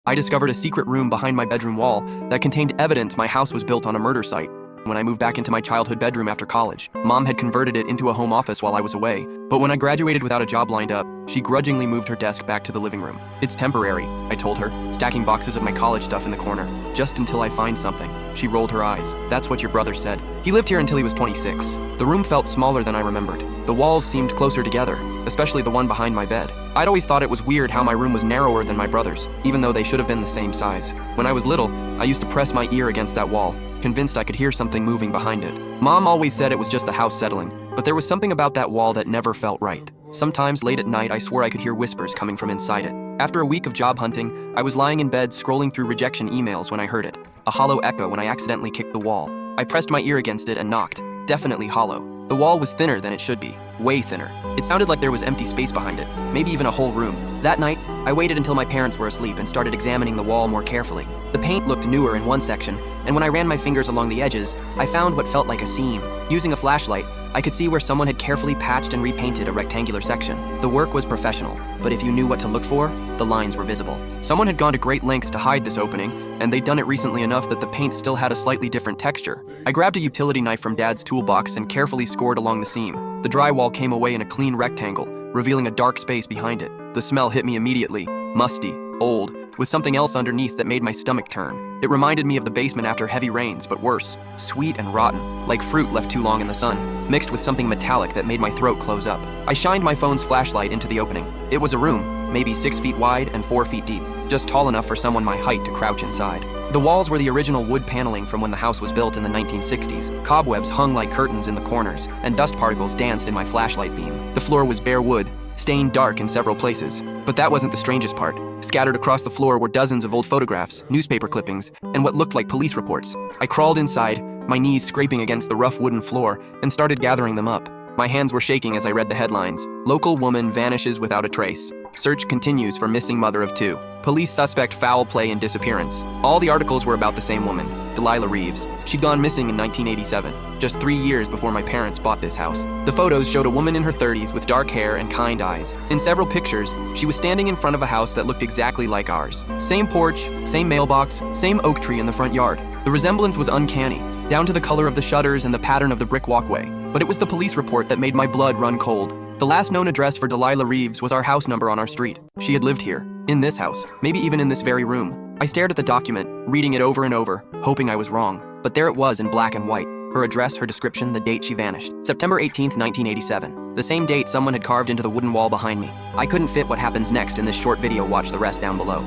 I discovered a secret room behind my bedroom wall that contained evidence my house was built on a murder site. When I moved back into my childhood bedroom after college, Mom had converted it into a home office while I was away, but when I graduated without a job lined up, she grudgingly moved her desk back to the living room. "It's temporary," I told her, stacking boxes of my college stuff in the corner. "Just until I find something." She rolled her eyes. "That's what your brother said. He lived here until he was 26. The room felt smaller than I remembered. The walls seemed closer together, especially the one behind my bed. I'd always thought it was weird how my room was narrower than my brother's, even though they should have been the same size. When I was little, I used to press my ear against that wall, convinced I could hear something moving behind it. Mom always said it was just the house settling, but there was something about that wall that never felt right. Sometimes late at night, I swore I could hear whispers coming from inside it. After a week of job hunting, I was lying in bed scrolling through rejection emails when I heard it. A hollow echo when I accidentally kicked the wall. I pressed my ear against it and knocked. Definitely hollow. The wall was thinner than it should be. Way thinner. It sounded like there was empty space behind it, maybe even a whole room. That night, I waited until my parents were asleep and started examining the wall more carefully. The paint looked newer in one section, and when I ran my fingers along the edges, I found what felt like a seam. Using a flashlight, I could see where someone had carefully patched and repainted a rectangular section. The work was professional, but if you knew what to look for, the lines were visible. Someone had gone to great lengths to hide this opening, and they'd done it recently enough that the paint still had a slightly different texture. I grabbed a utility knife from Dad's toolbox and carefully scored along the seam. The drywall came away in a clean rectangle, revealing a dark space behind it. The smell hit me immediately. Musty, old, with something else underneath that made my stomach turn. It reminded me of the basement after heavy rains, but worse. Sweet and rotten, like fruit left too long in the sun, mixed with something metallic that made my throat close up. I shined my phone's flashlight into the opening. It was a room, maybe 6 feet wide and 4 feet deep, just tall enough for someone my height to crouch inside. The walls were the original wood paneling from when the house was built in the 1960s. Cobwebs hung like curtains in the corners, and dust particles danced in my flashlight beam. The floor was bare wood, stained dark in several places. But that wasn't the strangest part. Scattered across the floor were dozens of old photographs, newspaper clippings, and what looked like police reports. I crawled inside, my knees scraping against the rough wooden floor, and started gathering them up. My hands were shaking as I read the headlines. Local woman vanishes without a trace. Search continues for missing mother of 2. Police suspect foul play and disappearance. All the articles were about the same woman, Delilah Reeves. She'd gone missing in 1987, just 3 years before my parents bought this house. The photos showed a woman in her 30s with dark hair and kind eyes. In several pictures, she was standing in front of a house that looked exactly like ours. Same porch, same mailbox, same oak tree in the front yard. The resemblance was uncanny, down to the color of the shutters and the pattern of the brick walkway. But it was the police report that made my blood run cold. The last known address for Delilah Reeves was our house number on our street. She had lived here, in this house, maybe even in this very room. I stared at the document, reading it over and over, hoping I was wrong. But there it was in black and white. Her address, her description, the date she vanished. September 18th, 1987. The same date someone had carved into the wooden wall behind me. I couldn't fit what happens next in this short video. Watch the rest down below.